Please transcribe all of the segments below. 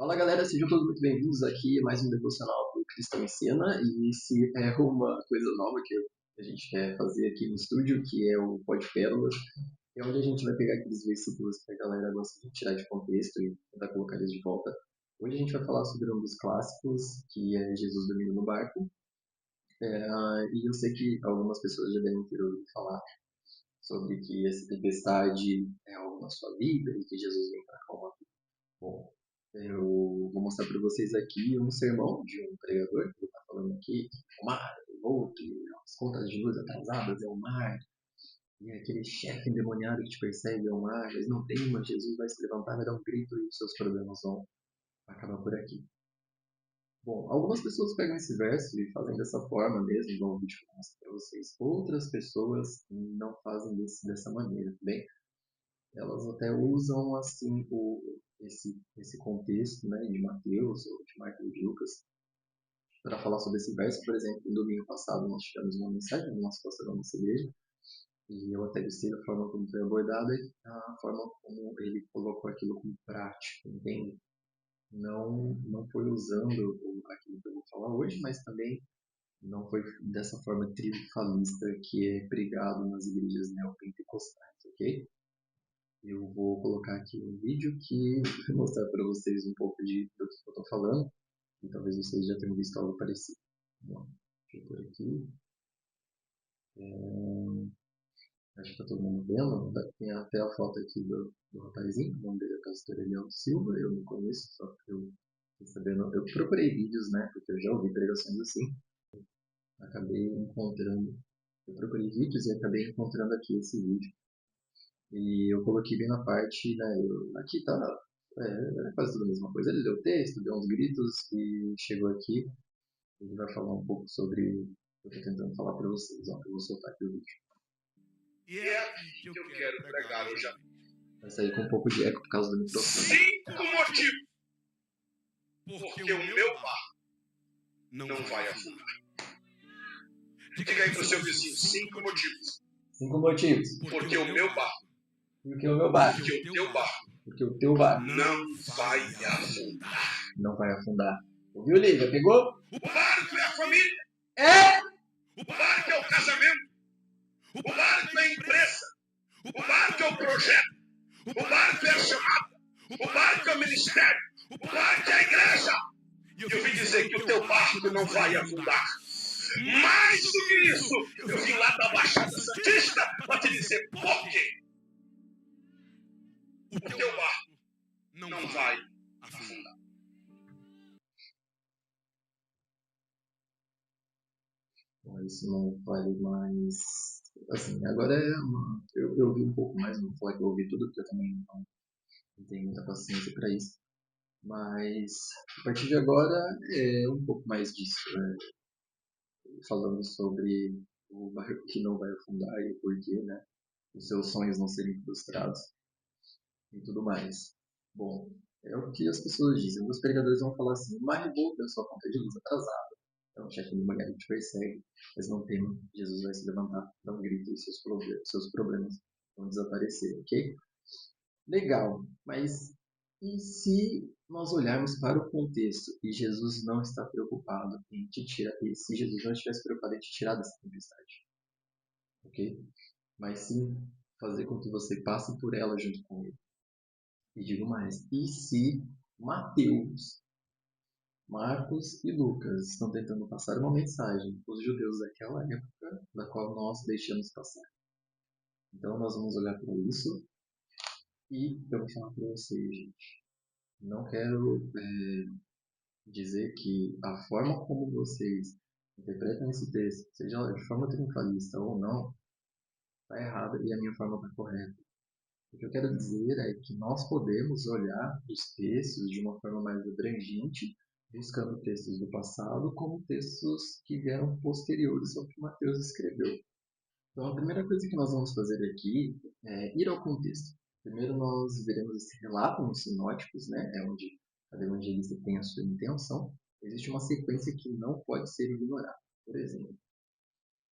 Fala galera, sejam todos muito bem-vindos aqui a mais um devocional do Cristão Ensina. E esse é uma coisa nova que a gente quer fazer aqui no estúdio, que é o Pod Pérolas, é onde a gente vai pegar aqueles versículos que a galera gosta de tirar de contexto e tentar colocar eles de volta. Hoje a gente vai falar sobre um dos clássicos, que é Jesus dormindo no barco. E eu sei que algumas pessoas já devem ter ouvido falar sobre que essa tempestade é algo na sua vida e que Jesus vem para acalmar. Bom, eu vou mostrar para vocês aqui um sermão de um pregador que está falando aqui o mar é revolto, as contas de luz atrasadas é o mar, e aquele chefe endemoniado que te persegue é o mar, mas não tema, Jesus vai se levantar, vai dar um grito e os seus problemas vão acabar por aqui. Bom, algumas pessoas pegam esse verso e fazem dessa forma mesmo, igual o vídeo que eu mostro para vocês. Outras pessoas não fazem dessa maneira, bem? Elas até usam assim esse contexto, né, de Mateus ou de Marcos e de Lucas para falar sobre esse verso. Por exemplo, no domingo passado nós tivemos uma mensagem do nosso pastor da nossa igreja e eu até gostei da forma como foi abordada e a forma como ele colocou aquilo como prático, entende? Não foi usando aquilo que eu vou falar hoje, mas também não foi dessa forma triunfalista que é pregado nas igrejas neopentecostais, ok? Eu vou colocar aqui um vídeo que vai mostrar para vocês um pouco do que eu estou falando, e talvez vocês já tenham visto algo parecido. Bom, deixa eu por aqui. Acho que está todo mundo vendo. Tem até a foto aqui do rapazinho, o nome dele é Pastor Eliel Silva, eu não conheço, só que eu sabendo. Eu procurei vídeos, né, porque eu já ouvi pregações assim. Acabei encontrando, eu procurei vídeos e acabei encontrando aqui esse vídeo. E eu coloquei bem na parte, né, aqui tá quase tudo a mesma coisa. Ele deu o texto, deu uns gritos e chegou aqui. Ele vai falar um pouco sobre o que eu estou tentando falar para vocês. Ó, eu vou soltar aqui o vídeo. E é aqui que eu quero pregar hoje à noite. Vai sair com um pouco de eco por causa do microfone. 5 motivos porque o meu barco não vai afundar. Diga aí para o seu vizinho, 5 motivos. 5 motivos. Porque o meu barco, Porque o meu barco. porque o teu barco Porque o teu barco não vai afundar. não vai afundar. Ouviu, Lívia? Pegou? O barco é a família. É! O barco é o casamento. O barco é a empresa. O barco é o projeto. O barco é a chamada. O barco é o ministério. O barco é a igreja. E eu vim dizer que o teu barco não vai afundar. Mais do que isso, eu vim lá da Baixada Santista para te dizer por quê. O teu barco não vai afundar. Bom, isso não vale mais. Assim, agora eu vi um pouco mais, não vou falar que eu ouvi tudo, porque eu também não tenho muita paciência para isso. Mas a partir de agora é um pouco mais disso, né? Falando sobre o barco que não vai afundar e o porquê, né? Os seus sonhos não serem frustrados e tudo mais. Bom, é o que as pessoas dizem. Os pregadores vão falar assim: mar revolto é sua conta de luz atrasada. Então, o chefe do banheiro te persegue, mas não tema, Jesus vai se levantar, dar um grito e seus problemas vão desaparecer, ok? Legal, mas e se nós olharmos para o contexto e Jesus não está preocupado em te tirar, e se Jesus não estivesse preocupado em te tirar dessa tempestade, ok? Mas sim fazer com que você passe por ela junto com ele. E digo mais, e se Mateus, Marcos e Lucas estão tentando passar uma mensagem para os judeus daquela época, da qual nós deixamos passar? Então nós vamos olhar para isso e eu vou falar para vocês, gente. Não quero dizer que a forma como vocês interpretam esse texto, seja de forma triunfalista ou não, está errada e a minha forma está correta. O que eu quero dizer é que nós podemos olhar os textos de uma forma mais abrangente, buscando textos do passado como textos que vieram posteriores ao que Mateus escreveu. Então, a primeira coisa que nós vamos fazer aqui é ir ao contexto. Primeiro, nós veremos esse relato nos sinóticos, né? É onde cada evangelista tem a sua intenção. Existe uma sequência que não pode ser ignorada. Por exemplo,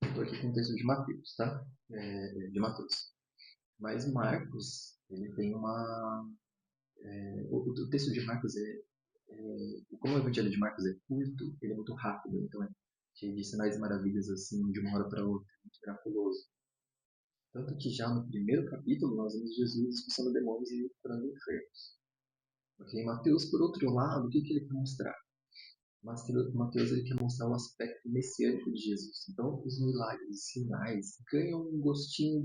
eu estou aqui com o texto de Mateus, tá? De Mateus. Mas Marcos, ele tem uma... o texto de Marcos como o Evangelho de Marcos é curto, ele é muito rápido, então é cheio de sinais e maravilhas assim, de uma hora para outra, muito miraculoso. Tanto que já no primeiro capítulo nós vemos Jesus expulsando demônios e curando enfermos. Porque Mateus, por outro lado, o que ele quer mostrar? Mateus ele quer mostrar o aspecto messiânico de Jesus. Então, os milagres, os sinais, ganham um gostinho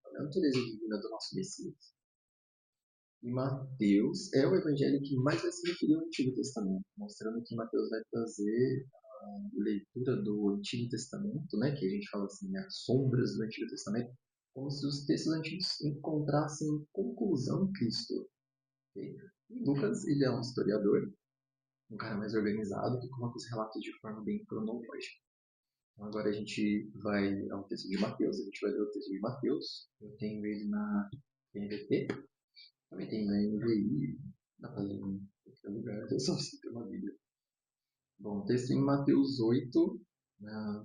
da natureza divina do nosso Messias. E Mateus é o evangelho que mais vai se referir ao Antigo Testamento, mostrando que Mateus vai trazer a leitura do Antigo Testamento, né, que a gente fala assim, as sombras do Antigo Testamento, como se os textos antigos encontrassem conclusão em Cristo. Okay? E Lucas, ele é um historiador, um cara mais organizado, que coloca os relatos de forma bem cronológica. Então, agora a gente vai ao texto de Mateus, a gente vai ler o texto de Mateus. Eu tenho ele na NVT, também tem na NVI, dá para ler em qualquer lugar, eu só preciso ter uma Bíblia. Bom, o texto em Mateus 8,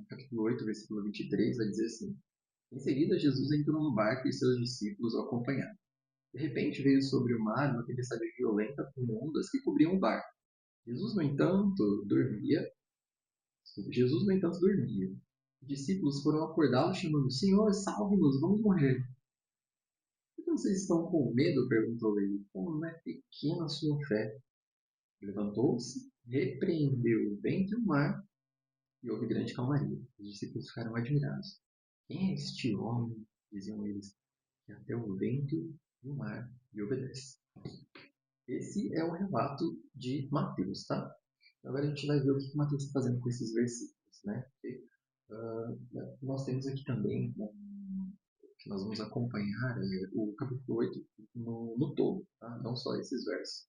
capítulo 8, versículo 23, vai dizer assim: Em seguida, Jesus entrou no barco e seus discípulos o acompanharam. De repente veio sobre o mar uma tempestade violenta com ondas que cobriam o barco. Jesus, no entanto, dormia. Os discípulos foram acordá-lo chamando: Senhor, salve-nos, vamos morrer. Por que vocês estão com medo? Perguntou ele. Como é pequena a sua fé? Levantou-se, repreendeu o vento e o mar e houve grande calmaria. Os discípulos ficaram admirados. Quem é este homem? Diziam eles, que até o vento e o mar lhe obedecem. Esse é o relato de Mateus, tá? Agora a gente vai ver o que Mateus está fazendo com esses versículos, né? Nós temos aqui também que nós vamos acompanhar o capítulo 8 no todo, tá? Não só esses versos.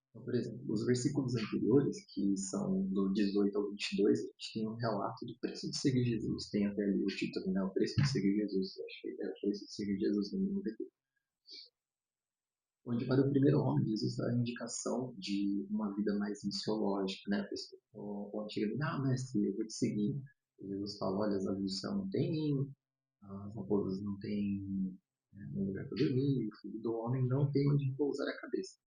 Então, por exemplo, os versículos anteriores, que são do 18 ao 22, a gente tem um relato do preço de seguir Jesus. Tem até ali o título, né? O preço de seguir Jesus. Eu acho que é o preço de seguir Jesus no NVT. Onde para o primeiro homem, Jesus dá a indicação de uma vida mais missiológica, né? O antigo, mestre, eu vou te seguir. E Jesus fala, olha, as aves do céu não têm, as raposas não têm um lugar para dormir, o filho do homem não tem onde pousar a cabeça.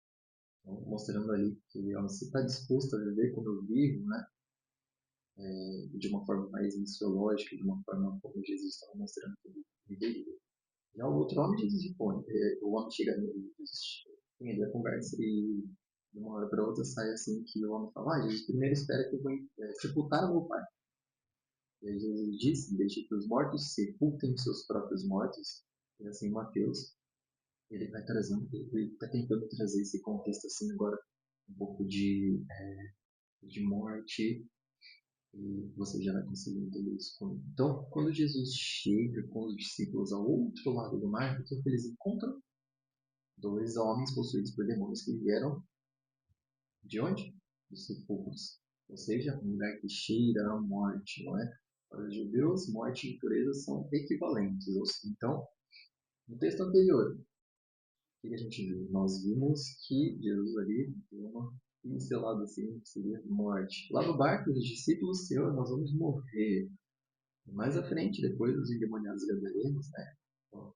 Então, mostrando ali que você está disposto a viver como eu vivo, né? De uma forma mais missiológica, de uma forma como Jesus estava mostrando que ele viveria. Já o outro homem Jesus responde, o homem chega nele e diz, tem ali a conversa e de uma hora para outra sai assim que o homem fala, Jesus, primeiro espera que eu vou sepultar o meu pai. E aí Jesus disse, deixe que os mortos sepultem seus próprios mortos. E assim Mateus, ele vai trazendo, ele está tentando trazer esse contexto assim agora, um pouco de morte, e você já vai conseguir entender isso comigo. Então, quando Jesus chega com os discípulos ao outro lado do mar, o que eles encontram? Dois homens possuídos por demônios que vieram de onde? Dos sepulcros. Ou seja, um lugar que cheira a morte, não é? Para os judeus, morte e impureza são equivalentes. Então, no texto anterior, o que a gente viu? Nós vimos que Jesus ali deu uma pincelada assim, que seria morte. Lá no barco, os discípulos, Senhor, nós vamos morrer. Mais à frente, depois, os endemoniados gadarenos, né?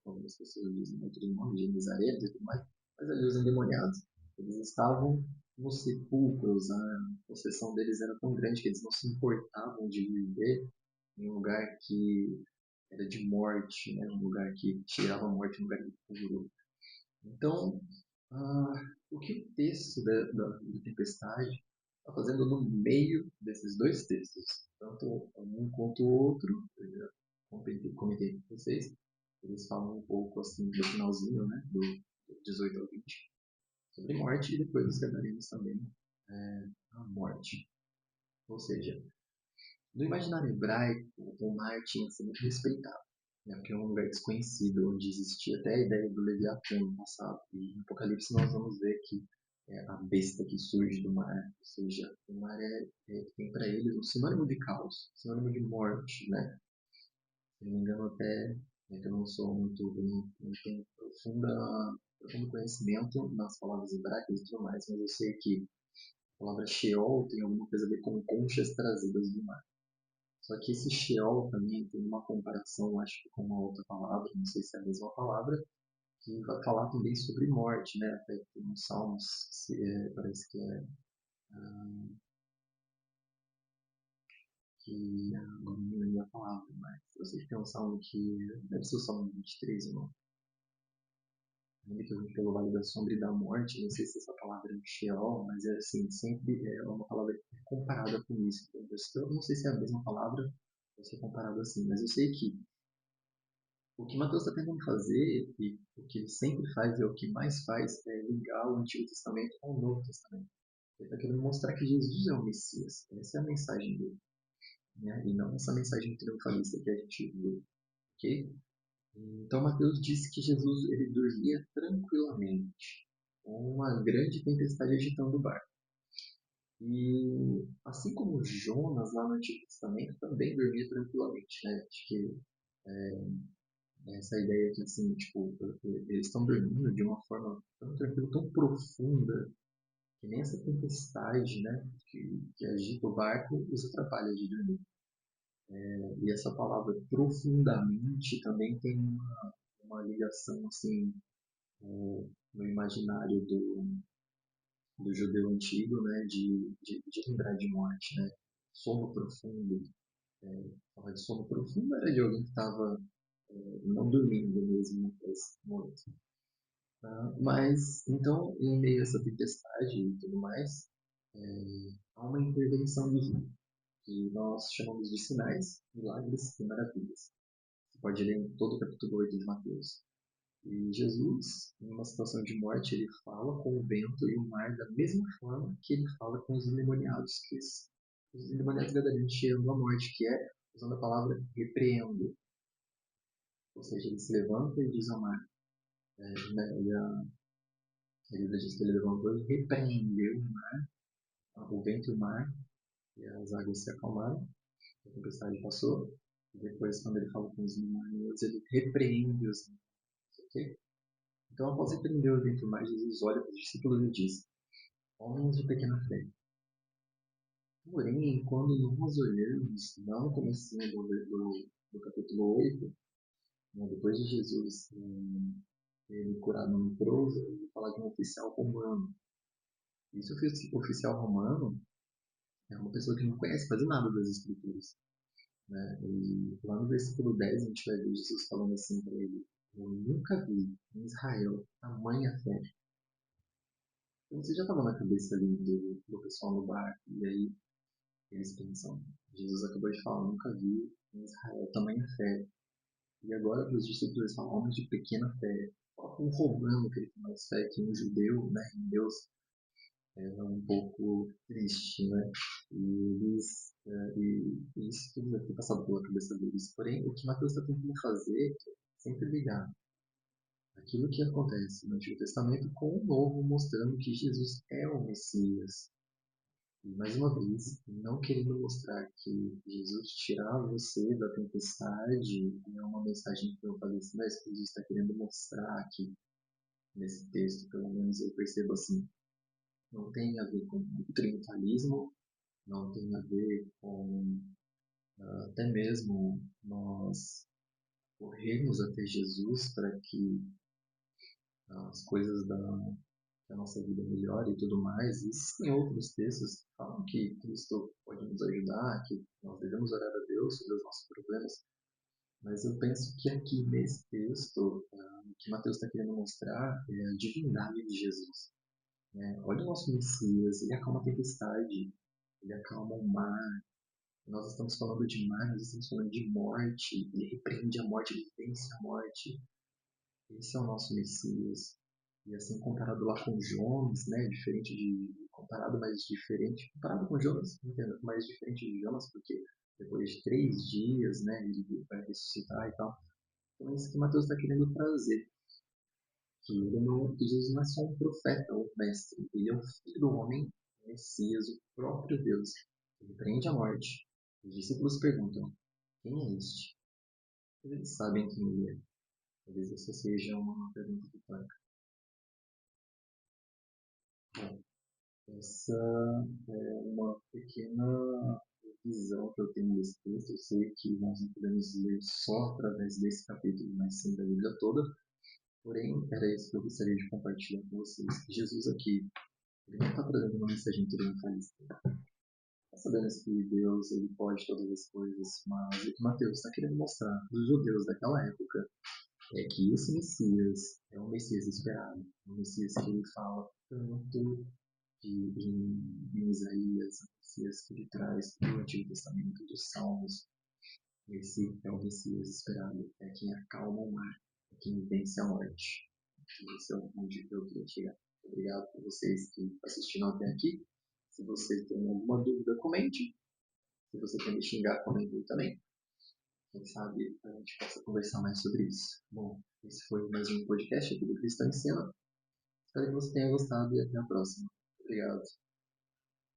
Algumas pessoas dizem outro nome, genizarenos e tudo mais. Mas ali os endemoniados, eles estavam nos sepulcros, a possessão deles era tão grande que eles não se importavam de viver em um lugar que era de morte, né? Um lugar que tirava a morte, um lugar impuro. Então, o que o texto da tempestade está fazendo no meio desses dois textos, tanto um quanto o outro, eu comentei com vocês, eles falam um pouco assim do finalzinho, né, do 18 ao 20, sobre morte, e depois os gadarenos também a morte. Ou seja, no imaginário hebraico, o mar tinha que ser muito respeitado, né, porque é um lugar desconhecido, onde existia até a ideia do Leviatã no passado. E no Apocalipse nós vamos ver que a besta que surge do mar, ou seja, o mar tem para eles um sinônimo de caos, um sinônimo de morte, né? Se não me engano, até que eu não sou não tenho profundo conhecimento nas palavras hebraicas e tudo mais, mas eu sei que a palavra Sheol tem alguma coisa a ver com conchas trazidas do mar. Só que esse Sheol também tem uma comparação, acho que com uma outra palavra, não sei se é a mesma palavra, que vai falar também sobre morte, né? Até tem uns salmos, parece que é que agora não lembro a palavra, mas eu sei que tem um salmo que deve ser o salmo 23, não? Ainda que eu vim pelo vale da sombra e da morte, não sei se essa palavra é Sheol, mas é assim, sempre é uma palavra comparada com isso. Eu não sei se é a mesma palavra ou se é comparado assim, mas eu sei que o que Mateus está tentando fazer, e o que ele sempre faz e é o que mais faz, é ligar o Antigo Testamento ao Novo Testamento. Ele está querendo mostrar que Jesus é o Messias. Essa é a mensagem dele, né? E não essa mensagem triunfalista que a gente viu, ok? Então Mateus disse que Jesus ele dormia tranquilamente, com uma grande tempestade agitando o barco. E assim como Jonas lá no Antigo Testamento também dormia tranquilamente, né? Acho que essa ideia que assim, tipo, eles estão dormindo de uma forma tão tranquila, tão profunda, que nem essa tempestade, né, que agita o barco os atrapalha de dormir. E essa palavra profundamente também tem uma ligação assim no imaginário do judeu antigo, né, de lembrar de morte, né? Sono profundo. Falar de sono profundo era de alguém que estava não dormindo mesmo, mas morto. Mas, então, em meio a essa tempestade e tudo mais, há uma intervenção divina, que nós chamamos de sinais, milagres e maravilhas. Você pode ler em todo o capítulo 8 de Mateus. E Jesus, em uma situação de morte, ele fala com o vento e o mar da mesma forma que ele fala com os endemoniados, os endemoniados gadarenos cheiram a morte, que é usando a palavra repreendo. Ou seja, ele se levanta e diz ao mar. Né, ele diz que ele levantou e repreendeu o vento e o mar, e as águas se acalmaram, a tempestade passou. E depois, quando ele fala com os endemoniados, ele repreende os endemoniados. Okay? Então, após repreender o vento e o mar, Jesus olha para os discípulos e diz: homens de pequena fé. Porém, quando nós olhamos lá no começo do capítulo 8, né, depois de Jesus ele curar um leproso, ele fala de um oficial romano. Esse oficial romano é uma pessoa que não conhece quase nada das escrituras. Né? E lá no versículo 10 a gente vai ver Jesus falando assim para ele: eu nunca vi em Israel tamanha fé. Então você já estava na cabeça ali do pessoal no barco, e aí eles pensam: Jesus acabou de falar, nunca vi em Israel tamanha fé. E agora os discípulos são homens de pequena fé. Um romano que ele tem mais fé que um judeu, né, em Deus, é um pouco triste, né? E isso tudo deve ter passado pela cabeça deles. Porém, o que Mateus está tentando fazer é sempre ligar aquilo que acontece no Antigo Testamento com o Novo, mostrando que Jesus é o Messias. E mais uma vez, não querendo mostrar que Jesus tirar você da tempestade é uma mensagem que eu falei assim, mas que Jesus está querendo mostrar aqui nesse texto, pelo menos eu percebo assim, não tem a ver com triunfalismo, não tem a ver com até mesmo nós corrermos até Jesus para que as coisas da nossa vida melhore e tudo mais. Existem outros textos que falam que Cristo pode nos ajudar, que nós devemos orar a Deus sobre os nossos problemas, mas eu penso que aqui nesse texto, o que Mateus está querendo mostrar é a divindade de Jesus. Né? Olha o nosso Messias, ele acalma a tempestade, ele acalma o mar. Nós estamos falando de mar, nós estamos falando de morte, ele repreende a morte, ele vence a morte. Esse é o nosso Messias. E assim, comparado lá com Jonas, né, diferente comparado, mas diferente, comparado com Jonas, entendo, mas diferente de Jonas, porque depois de 3 dias, né, ele vai ressuscitar e tal. Então, é isso que Mateus está querendo trazer, que Jesus não é só um profeta ou um mestre, ele é o filho do homem, o Messias, o próprio Deus. Ele prende a morte. Os discípulos perguntam, quem é este? Eles sabem quem ele é. Talvez essa seja uma pergunta retórica. Bom, essa é uma pequena visão que eu tenho desse texto. Eu sei que nós não podemos ler só através desse capítulo, mas sim da Bíblia toda. Porém, era isso que eu gostaria de compartilhar com vocês. Jesus aqui Ele não está trazendo uma mensagem triunfalista. Está sabendo que Deus ele pode todas as coisas, mas o que Mateus está querendo mostrar para os judeus daquela época é que esse Messias é um Messias esperado, um Messias que ele fala tanto em Isaías, um Messias que ele traz do Antigo Testamento, dos Salmos. Esse é o Messias esperado, é quem acalma o mar, é quem vence a morte. Esse é onde eu queria chegar. Obrigado por vocês que assistiram até aqui. Se você tem alguma dúvida, comente. Se você quer me xingar, comente também. Quem sabe a gente possa conversar mais sobre isso. Bom, esse foi mais um podcast aqui do Cristão em Cena. Espero que você tenha gostado e até a próxima. Obrigado.